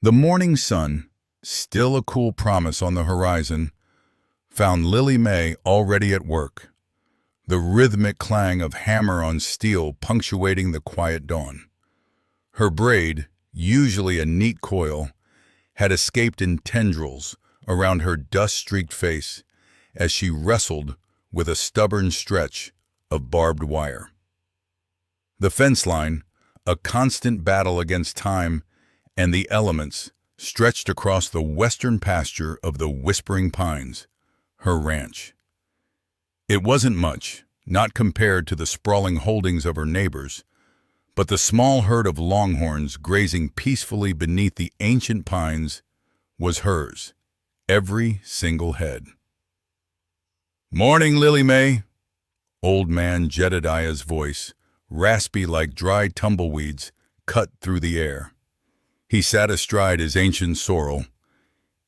The morning sun, still a cool promise on the horizon, found Lily May already at work, the rhythmic clang of hammer on steel punctuating the quiet dawn. Her braid, usually a neat coil, had escaped in tendrils around her dust-streaked face as she wrestled with a stubborn stretch of barbed wire. The fence line, a constant battle against time and the elements, stretched across the western pasture of the Whispering Pines, her ranch. It wasn't much, not compared to the sprawling holdings of her neighbors, but the small herd of longhorns grazing peacefully beneath the ancient pines was hers, every single head. "Morning, Lily May," old man Jedediah's voice, raspy like dry tumbleweeds, cut through the air. He sat astride his ancient sorrel,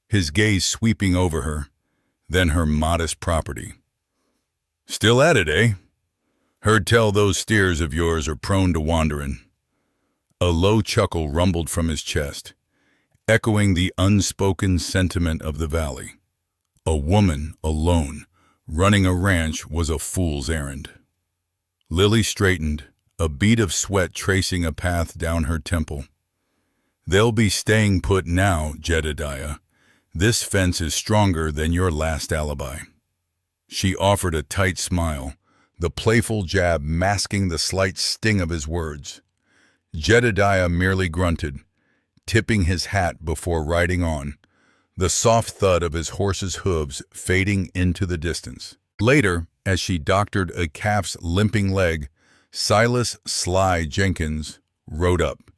his gaze sweeping over her, then her modest property. "Still at it, eh? Heard tell those steers of yours are prone to wandering." A low chuckle rumbled from his chest, echoing the unspoken sentiment of the valley. A woman alone, running a ranch was a fool's errand. Lily straightened, a bead of sweat tracing a path down her temple. "They'll be staying put now, Jedediah. This fence is stronger than your last alibi." She offered a tight smile, the playful jab masking the slight sting of his words. Jedediah merely grunted, tipping his hat before riding on, the soft thud of his horse's hooves fading into the distance. Later, as she doctored a calf's limping leg, Silas "Sly" Jenkins rode up,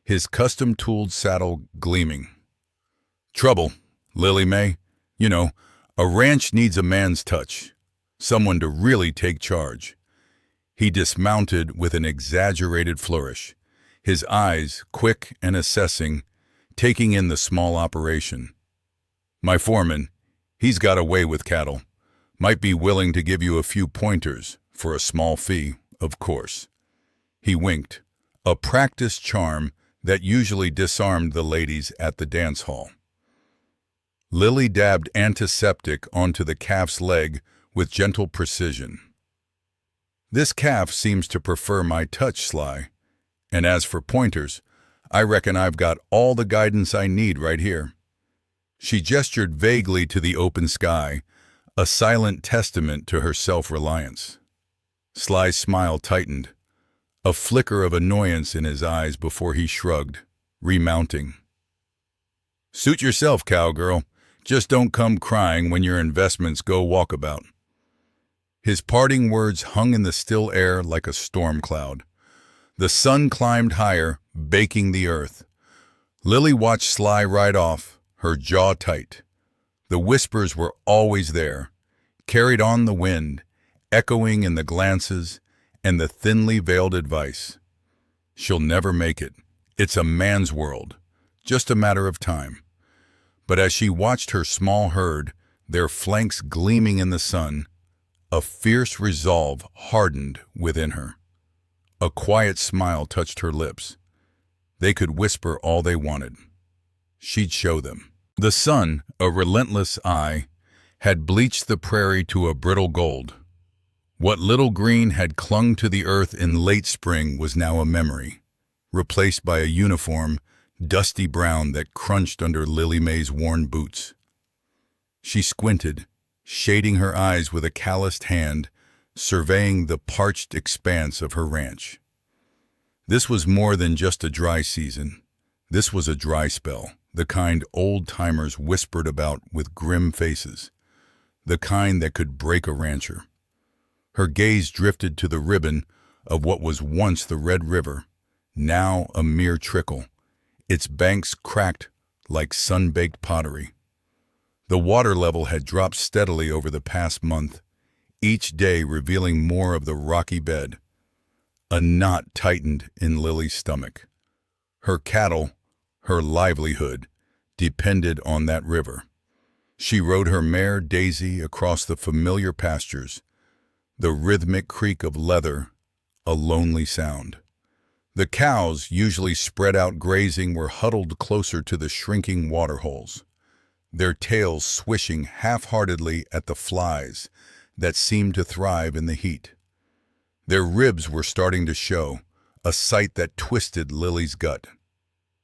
his custom-tooled saddle gleaming. "Trouble, Lily May. You know, a ranch needs a man's touch, someone to really take charge." He dismounted with an exaggerated flourish, his eyes quick and assessing, taking in the small operation. "My foreman, he's got away with cattle. Might be willing to give you a few pointers, for a small fee, of course." He winked, a practiced charm that usually disarmed the ladies at the dance hall. Lily dabbed antiseptic onto the calf's leg with gentle precision. "This calf seems to prefer my touch, Sly. And as for pointers, I reckon I've got all the guidance I need right here." She gestured vaguely to the open sky, a silent testament to her self-reliance. Sly's smile tightened, a flicker of annoyance in his eyes before he shrugged, remounting. "Suit yourself, cowgirl. Just don't come crying when your investments go walkabout." His parting words hung in the still air like a storm cloud. The sun climbed higher, baking the earth. Lily watched Sly ride off, her jaw tight. The whispers were always there, carried on the wind, echoing in the glances and the thinly veiled advice. "She'll never make it. It's a man's world, just a matter of time." But as she watched her small herd, their flanks gleaming in the sun, a fierce resolve hardened within her. A quiet smile touched her lips. They could whisper all they wanted. She'd show them. The sun, a relentless eye, had bleached the prairie to a brittle gold. What little green had clung to the earth in late spring was now a memory, replaced by a uniform, dusty brown that crunched under Lily May's worn boots. She squinted, shading her eyes with a calloused hand, surveying the parched expanse of her ranch. This was more than just a dry season. This was a dry spell, the kind old-timers whispered about with grim faces, the kind that could break a rancher. Her gaze drifted to the ribbon of what was once the Red River, now a mere trickle, its banks cracked like sun-baked pottery. The water level had dropped steadily over the past month, each day revealing more of the rocky bed. A knot tightened in Lily's stomach. Her cattle, her livelihood, depended on that river. She rode her mare Daisy across the familiar pastures, the rhythmic creak of leather, a lonely sound. The cows, usually spread out grazing, were huddled closer to the shrinking waterholes, their tails swishing half-heartedly at the flies that seemed to thrive in the heat. Their ribs were starting to show, a sight that twisted Lily's gut.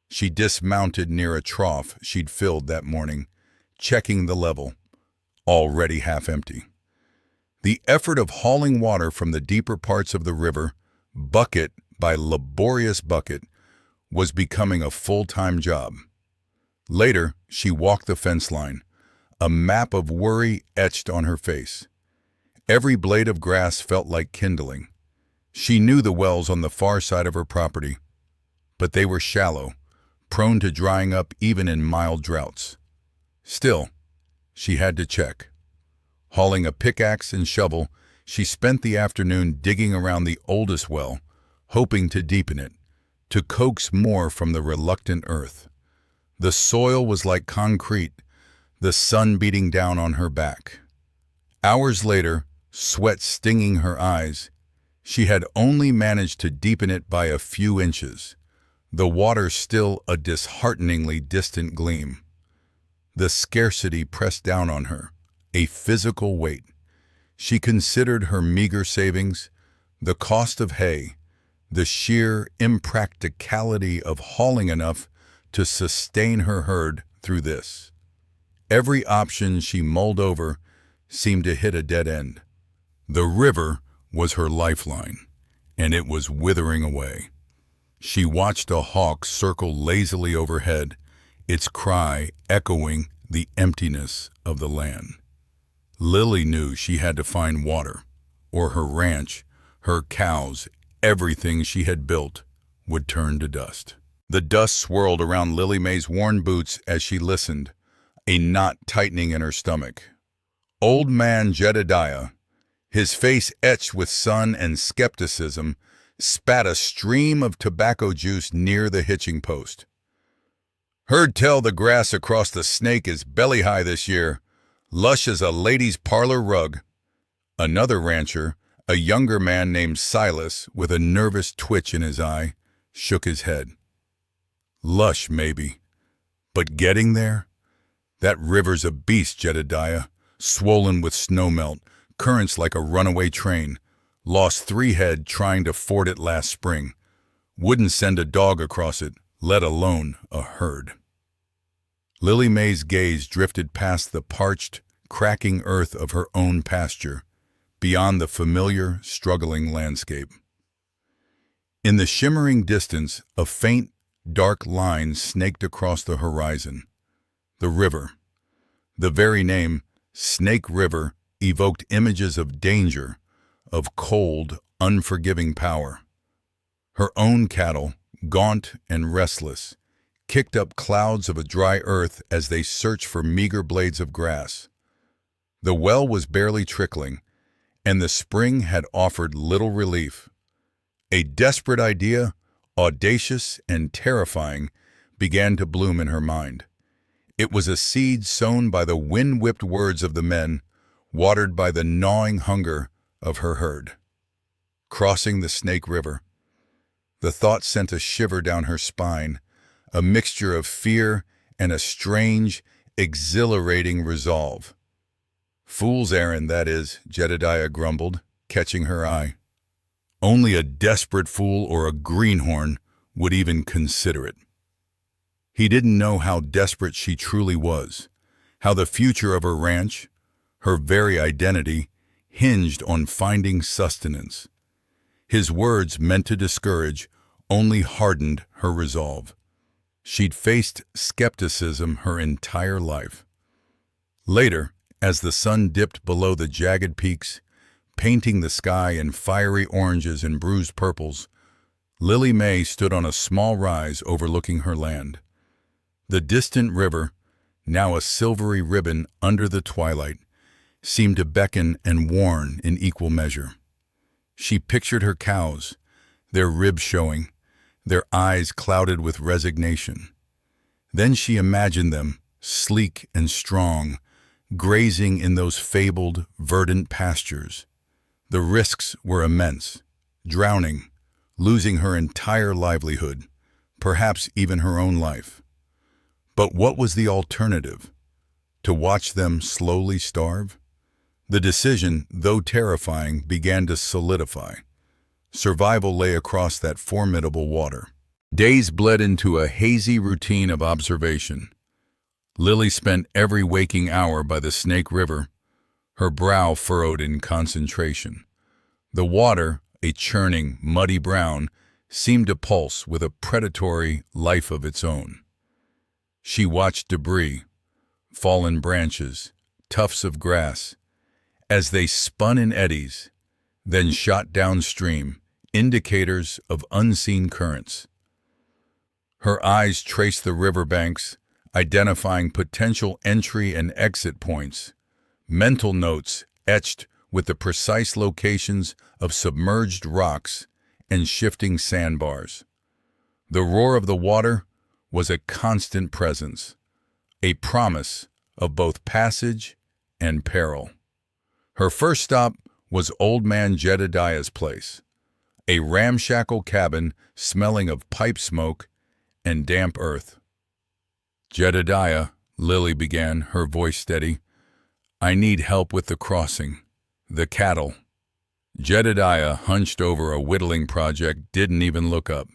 She dismounted near a trough she'd filled that morning, checking the level, already half empty. The effort of hauling water from the deeper parts of the river, bucket by laborious bucket, was becoming a full-time job. Later, she walked the fence line, a map of worry etched on her face. Every blade of grass felt like kindling. She knew the wells on the far side of her property, but they were shallow, prone to drying up even in mild droughts. Still, she had to check. Hauling a pickaxe and shovel, she spent the afternoon digging around the oldest well, hoping to deepen it, to coax more from the reluctant earth. The soil was like concrete, the sun beating down on her back. Hours later, sweat stinging her eyes, she had only managed to deepen it by a few inches, the water still a dishearteningly distant gleam. The scarcity pressed down on her, a physical weight. She considered her meager savings, the cost of hay, the sheer impracticality of hauling enough to sustain her herd through this. Every option she mulled over seemed to hit a dead end. The river was her lifeline, and it was withering away. She watched a hawk circle lazily overhead, its cry echoing the emptiness of the land. Lily knew she had to find water, or her ranch, her cows, everything she had built would turn to dust. The dust swirled around Lily May's worn boots as she listened, a knot tightening in her stomach. Old man Jedediah, his face etched with sun and skepticism, spat a stream of tobacco juice near the hitching post. "Heard tell the grass across the Snake is belly-high this year, lush as a lady's parlor rug." Another rancher, a younger man named Silas, with a nervous twitch in his eye, shook his head. "Lush, maybe. But getting there? That river's a beast, Jedediah, swollen with snowmelt, currents like a runaway train. Lost 3 head trying to ford it last spring. Wouldn't send a dog across it, let alone a herd." Lily May's gaze drifted past the parched, cracking earth of her own pasture, beyond the familiar, struggling landscape. In the shimmering distance, a faint, dark line snaked across the horizon. The river. The very name, Snake River, evoked images of danger, of cold, unforgiving power. Her own cattle, gaunt and restless, kicked up clouds of a dry earth as they searched for meager blades of grass. The well was barely trickling, and the spring had offered little relief. A desperate idea, audacious and terrifying, began to bloom in her mind. It was a seed sown by the wind-whipped words of the men, watered by the gnawing hunger of her herd. Crossing the Snake River. The thought sent a shiver down her spine, a mixture of fear and a strange, exhilarating resolve. "Fool's errand, that is," Jedediah grumbled, catching her eye. "Only a desperate fool or a greenhorn would even consider it." He didn't know how desperate she truly was, how the future of her ranch, her very identity, hinged on finding sustenance. His words, meant to discourage, only hardened her resolve. She'd faced skepticism her entire life. Later, as the sun dipped below the jagged peaks, painting the sky in fiery oranges and bruised purples, Lily May stood on a small rise overlooking her land. The distant river, now a silvery ribbon under the twilight, seemed to beckon and warn in equal measure. She pictured her cows, their ribs showing, their eyes clouded with resignation. Then she imagined them, sleek and strong, grazing in those fabled, verdant pastures. The risks were immense: drowning, losing her entire livelihood, perhaps even her own life. But what was the alternative? To watch them slowly starve? The decision, though terrifying, began to solidify. Survival lay across that formidable water. Days bled into a hazy routine of observation. Lily spent every waking hour by the Snake River, her brow furrowed in concentration. The water, a churning, muddy brown, seemed to pulse with a predatory life of its own. She watched debris, fallen branches, tufts of grass, as they spun in eddies, then shot downstream, indicators of unseen currents. Her eyes traced the riverbanks, identifying potential entry and exit points, mental notes etched with the precise locations of submerged rocks and shifting sandbars. The roar of the water was a constant presence, a promise of both passage and peril. Her first stop was Old Man Jedediah's place, a ramshackle cabin smelling of pipe smoke and damp earth. "Jedediah," Lily began, her voice steady, "I need help with the crossing, the cattle." Jedediah, hunched over a whittling project, didn't even look up.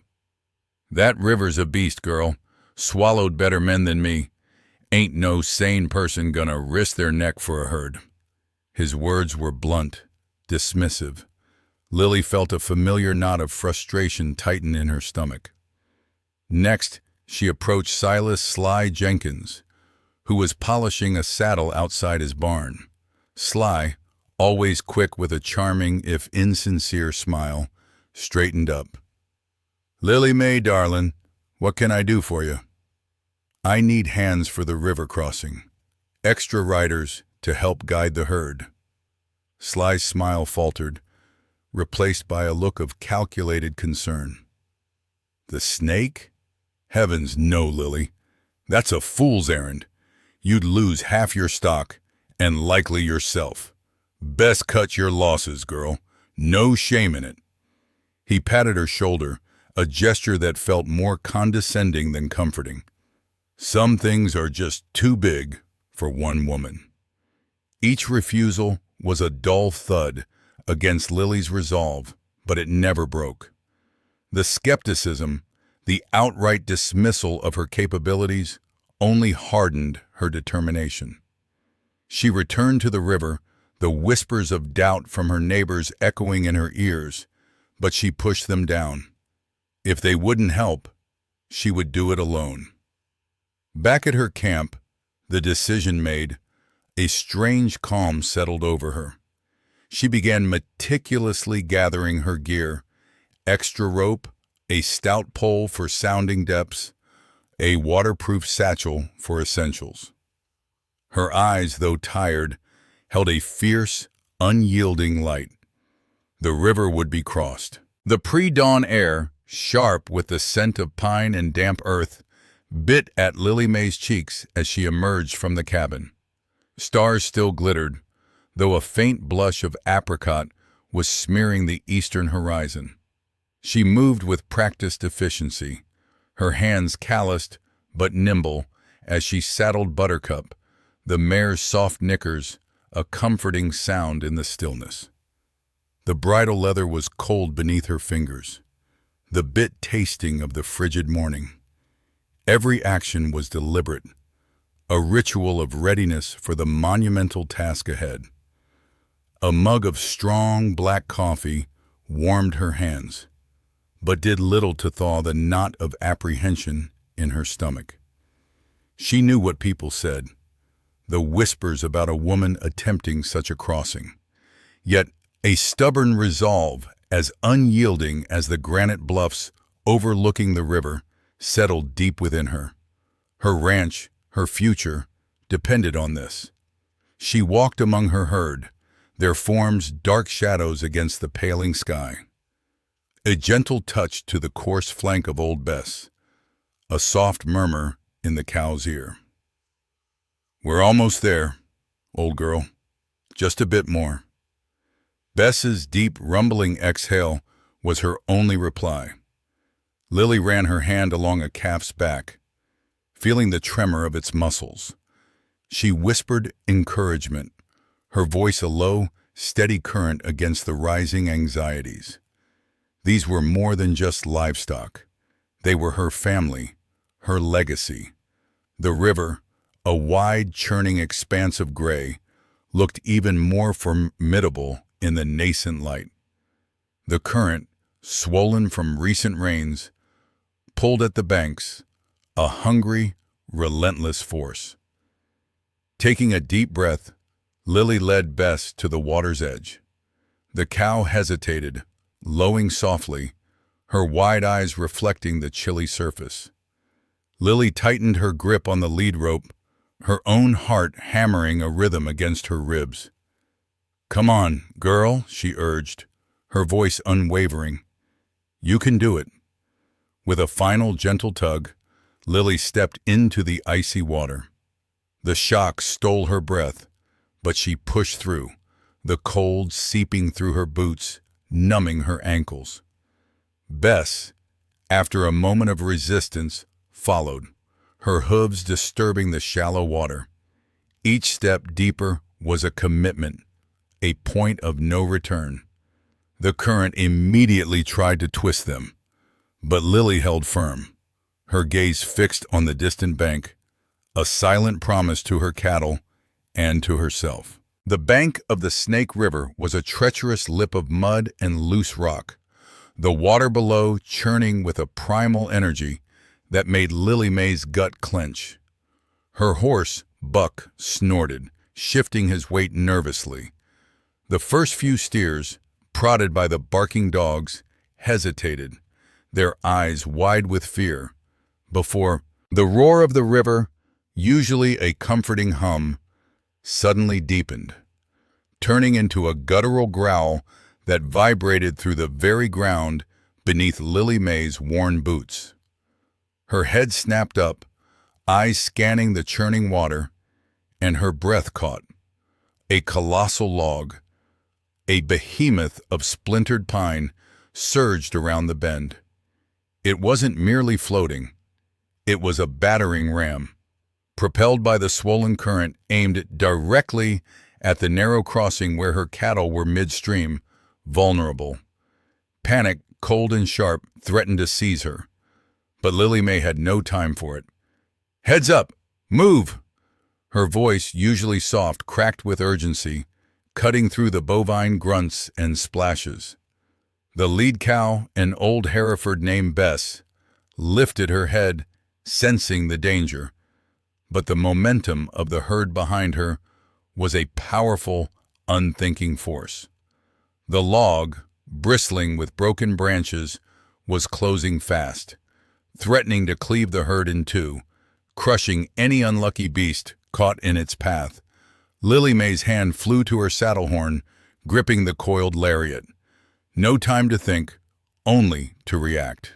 "That river's a beast, girl. Swallowed better men than me. Ain't no sane person gonna risk their neck for a herd." His words were blunt, dismissive. Lily felt a familiar knot of frustration tighten in her stomach. Next, she approached Silas "Sly" Jenkins, who was polishing a saddle outside his barn. Sly, always quick with a charming, if insincere smile, straightened up. "Lily Mae, darling, what can I do for you?" "I need hands for the river crossing. Extra riders to help guide the herd." Sly's smile faltered, replaced by a look of calculated concern. "The snake? Heavens, no, Lily. That's a fool's errand. You'd lose half your stock, and likely yourself. Best cut your losses, girl. No shame in it." He patted her shoulder, a gesture that felt more condescending than comforting. Some things are just too big for one woman. Each refusal was a dull thud against Lily's resolve, but it never broke. The skepticism, the outright dismissal of her capabilities, only hardened her determination. She returned to the river, the whispers of doubt from her neighbors echoing in her ears, but she pushed them down. If they wouldn't help, she would do it alone. Back at her camp, the decision made, a strange calm settled over her. She began meticulously gathering her gear, extra rope, a stout pole for sounding depths, a waterproof satchel for essentials. Her eyes, though tired, held a fierce, unyielding light. The river would be crossed. The pre-dawn air, sharp with the scent of pine and damp earth, bit at Lily Mae's cheeks as she emerged from the cabin. Stars still glittered, though a faint blush of apricot was smearing the eastern horizon. She moved with practiced efficiency, her hands calloused but nimble as she saddled Buttercup, the mare's soft knickers, a comforting sound in the stillness. The bridle leather was cold beneath her fingers, the bit tasting of the frigid morning. Every action was deliberate, a ritual of readiness for the monumental task ahead. A mug of strong black coffee warmed her hands, but did little to thaw the knot of apprehension in her stomach. She knew what people said, the whispers about a woman attempting such a crossing. Yet a stubborn resolve, as unyielding as the granite bluffs overlooking the river, settled deep within her. Her ranch, her future, depended on this. She walked among her herd, their forms dark shadows against the paling sky. A gentle touch to the coarse flank of Old Bess, a soft murmur in the cow's ear. "We're almost there, old girl. Just a bit more." Bess's deep, rumbling exhale was her only reply. Lily ran her hand along a calf's back, feeling the tremor of its muscles. She whispered encouragement, her voice a low, steady current against the rising anxieties. These were more than just livestock. They were her family, her legacy. The river, a wide, churning expanse of gray, looked even more formidable in the nascent light. The current, swollen from recent rains, pulled at the banks, a hungry, relentless force. Taking a deep breath, Lily led Bess to the water's edge. The cow hesitated, lowing softly, her wide eyes reflecting the chilly surface. Lily tightened her grip on the lead rope, her own heart hammering a rhythm against her ribs. "Come on, girl," she urged, her voice unwavering. "You can do it." With a final gentle tug, Lily stepped into the icy water. The shock stole her breath, but she pushed through, the cold seeping through her boots, numbing her ankles. Bess, after a moment of resistance, followed, her hooves disturbing the shallow water. Each step deeper was a commitment, a point of no return. The current immediately tried to twist them, but Lily held firm, her gaze fixed on the distant bank, a silent promise to her cattle and to herself. The bank of the Snake River was a treacherous lip of mud and loose rock, the water below churning with a primal energy that made Lily May's gut clench. Her horse, Buck, snorted, shifting his weight nervously. The first few steers, prodded by the barking dogs, hesitated, their eyes wide with fear, before the roar of the river, usually a comforting hum, suddenly deepened, turning into a guttural growl that vibrated through the very ground beneath Lily May's worn boots. Her head snapped up, eyes scanning the churning water, and her breath caught. A colossal log, a behemoth of splintered pine, surged around the bend. It wasn't merely floating. It was a battering ram, propelled by the swollen current, aimed directly at the narrow crossing where her cattle were midstream, vulnerable. Panic, cold and sharp, threatened to seize her, but Lily May had no time for it. "Heads up! Move!" Her voice, usually soft, cracked with urgency, cutting through the bovine grunts and splashes. The lead cow, an old Hereford named Bess, lifted her head, sensing the danger, but the momentum of the herd behind her was a powerful, unthinking force. The log, bristling with broken branches, was closing fast, threatening to cleave the herd in two, crushing any unlucky beast caught in its path. Lily May's hand flew to her saddle horn, gripping the coiled lariat. No time to think, only to react.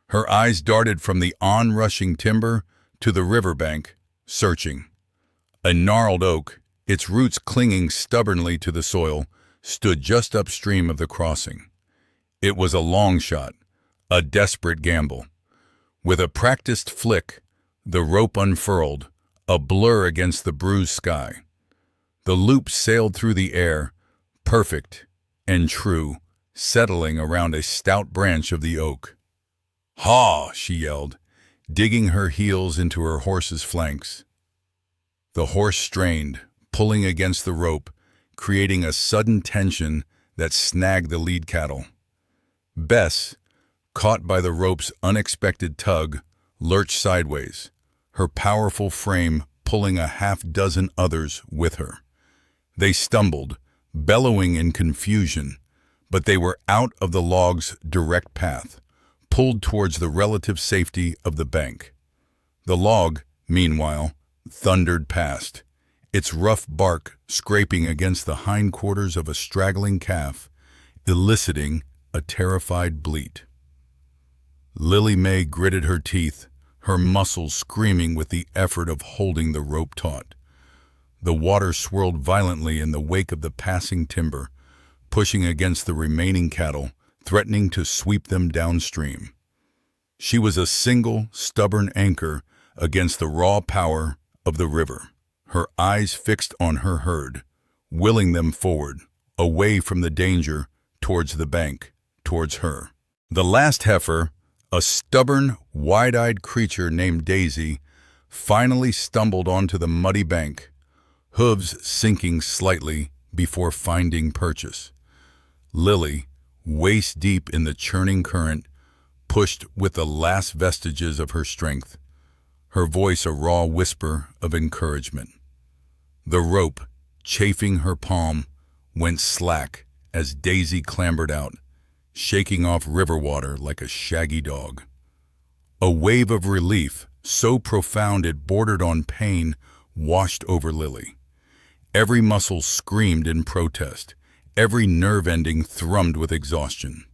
Her eyes darted from the onrushing timber to the riverbank, searching. A gnarled oak, its roots clinging stubbornly to the soil, stood just upstream of the crossing. It was a long shot, a desperate gamble. With a practiced flick, the rope unfurled, a blur against the bruised sky. The loop sailed through the air, perfect and true, settling around a stout branch of the oak. "Haw!" she yelled, digging her heels into her horse's flanks. The horse strained, pulling against the rope, creating a sudden tension that snagged the lead cattle. Bess, caught by the rope's unexpected tug, lurched sideways, her powerful frame pulling a half-dozen others with her. They stumbled, bellowing in confusion, but they were out of the log's direct path, pulled towards the relative safety of the bank. The log, meanwhile, thundered past, its rough bark scraping against the hindquarters of a straggling calf, eliciting a terrified bleat. Lily May gritted her teeth, her muscles screaming with the effort of holding the rope taut. The water swirled violently in the wake of the passing timber, pushing against the remaining cattle, threatening to sweep them downstream. She was a single, stubborn anchor against the raw power of the river, her eyes fixed on her herd, willing them forward, away from the danger, towards the bank, towards her. The last heifer, a stubborn, wide-eyed creature named Daisy, finally stumbled onto the muddy bank, hooves sinking slightly before finding purchase. Lily, waist-deep in the churning current, pushed with the last vestiges of her strength, her voice a raw whisper of encouragement. The rope, chafing her palm, went slack as Daisy clambered out, shaking off river water like a shaggy dog. A wave of relief, so profound it bordered on pain, washed over Lily. Every muscle screamed in protest, every nerve ending thrummed with exhaustion.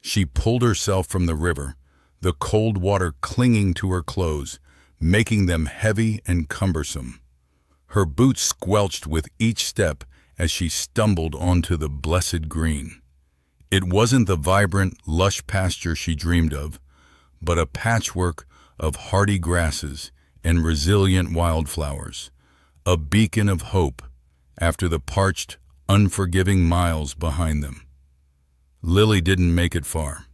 She pulled herself from the river, the cold water clinging to her clothes, making them heavy and cumbersome. Her boots squelched with each step as she stumbled onto the blessed green. It wasn't the vibrant, lush pasture she dreamed of, but a patchwork of hardy grasses and resilient wildflowers, a beacon of hope after the parched, unforgiving miles behind them. Lily didn't make it far.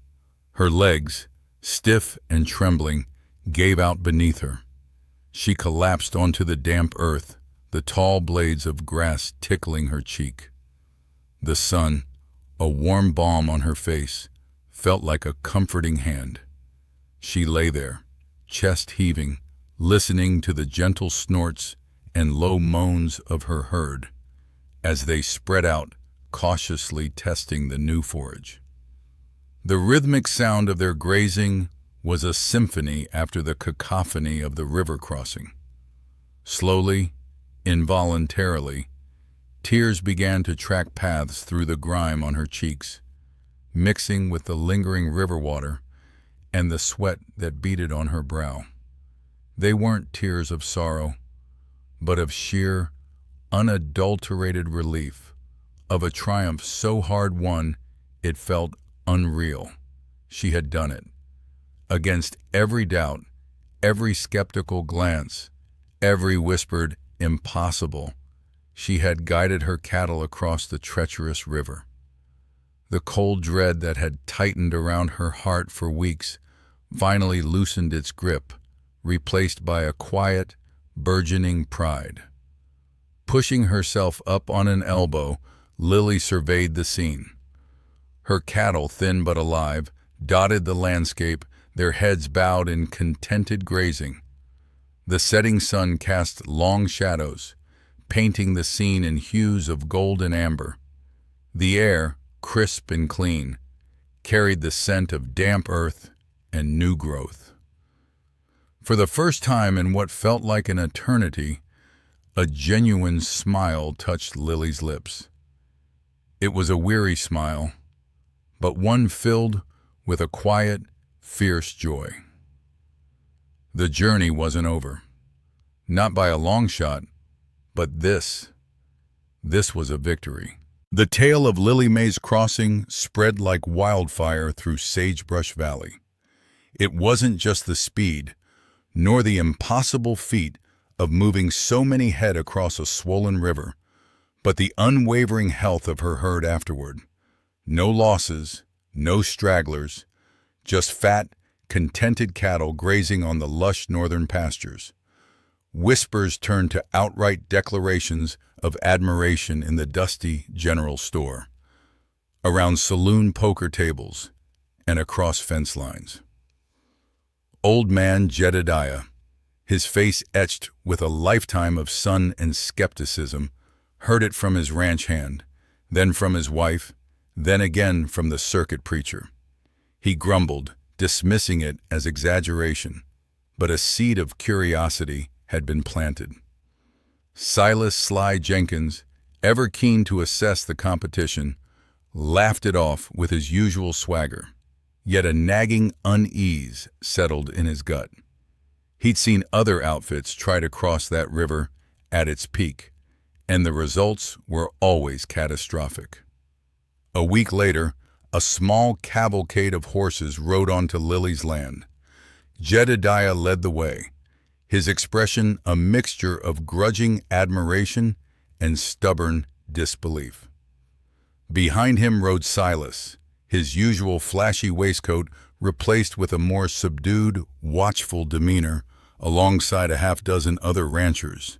Her legs, stiff and trembling, gave out beneath her. She collapsed onto the damp earth, the tall blades of grass tickling her cheek. The sun, a warm balm on her face, felt like a comforting hand. She lay there, chest heaving, listening to the gentle snorts and low moans of her herd as they spread out, cautiously testing the new forage. The rhythmic sound of their grazing was a symphony after the cacophony of the river crossing. Slowly, involuntarily, tears began to track paths through the grime on her cheeks, mixing with the lingering river water and the sweat that beaded on her brow. They weren't tears of sorrow, but of sheer, unadulterated relief, of a triumph so hard won it felt unreal. She had done it. Against every doubt, every skeptical glance, every whispered impossible, she had guided her cattle across the treacherous river. The cold dread that had tightened around her heart for weeks finally loosened its grip, replaced by a quiet, burgeoning pride. Pushing herself up on an elbow, Lily surveyed the scene. Her cattle, thin but alive, dotted the landscape, their heads bowed in contented grazing. The setting sun cast long shadows, painting the scene in hues of gold and amber. The air, crisp and clean, carried the scent of damp earth and new growth. For the first time in what felt like an eternity, a genuine smile touched Lily's lips. It was a weary smile, but one filled with a quiet, fierce joy. The journey wasn't over. Not by a long shot, but this was a victory. The tale of Lily May's crossing spread like wildfire through Sagebrush Valley. It wasn't just the speed, nor the impossible feat of moving so many head across a swollen river, but the unwavering health of her herd afterward. No losses, no stragglers, just fat, contented cattle grazing on the lush northern pastures. Whispers turned to outright declarations of admiration in the dusty general store, around saloon poker tables, and across fence lines. Old man Jedediah, his face etched with a lifetime of sun and skepticism, heard it from his ranch hand, then from his wife, then again from the circuit preacher. He grumbled, dismissing it as exaggeration, but a seed of curiosity had been planted. Silas Sly Jenkins, ever keen to assess the competition, laughed it off with his usual swagger, yet a nagging unease settled in his gut. He'd seen other outfits try to cross that river at its peak, and the results were always catastrophic. A week later, A small cavalcade of horses rode onto Lily's land. Jedediah led the way, his expression a mixture of grudging admiration and stubborn disbelief. Behind him rode Silas, his usual flashy waistcoat replaced with a more subdued, watchful demeanor alongside a half-dozen other ranchers,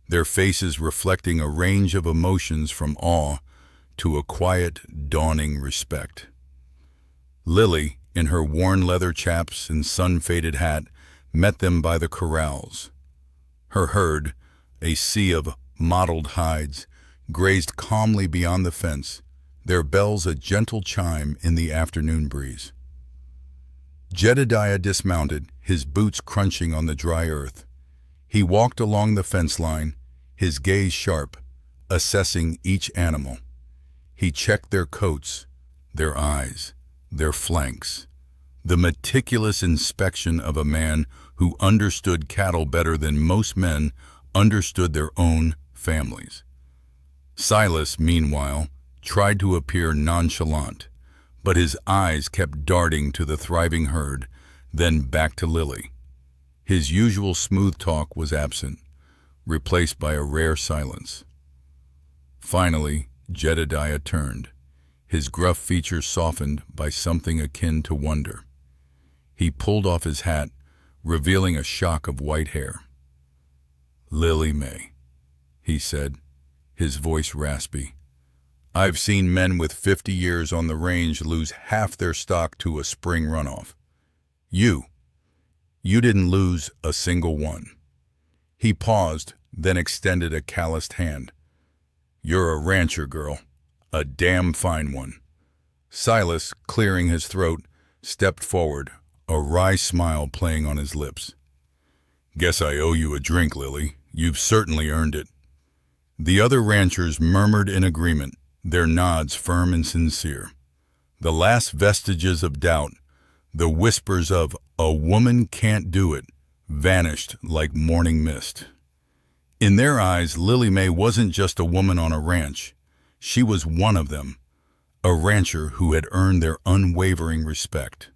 their faces reflecting a range of emotions from awe to a quiet, dawning respect. Lily, in her worn leather chaps and sun-faded hat, met them by the corrals. Her herd, a sea of mottled hides, grazed calmly beyond the fence, their bells a gentle chime in the afternoon breeze. Jedediah dismounted, his boots crunching on the dry earth. He walked along the fence line, his gaze sharp, assessing each animal. He checked their coats, their eyes, their flanks, the meticulous inspection of a man who understood cattle better than most men understood their own families. Silas, meanwhile, tried to appear nonchalant, but his eyes kept darting to the thriving herd, then back to Lily. His usual smooth talk was absent, replaced by a rare silence. Finally, Jedediah turned, his gruff features softened by something akin to wonder. He pulled off his hat, revealing a shock of white hair. "Lily May," he said, his voice raspy. "I've seen men with 50 years on the range lose half their stock to a spring runoff. You didn't lose a single one." He paused, then extended a calloused hand. "You're a rancher, girl. A damn fine one." Silas, clearing his throat, stepped forward, a wry smile playing on his lips. "Guess I owe you a drink, Lily. You've certainly earned it." The other ranchers murmured in agreement, their nods firm and sincere. The last vestiges of doubt, the whispers of "a woman can't do it," vanished like morning mist. In their eyes, Lily May wasn't just a woman on a ranch. She was one of them, a rancher who had earned their unwavering respect.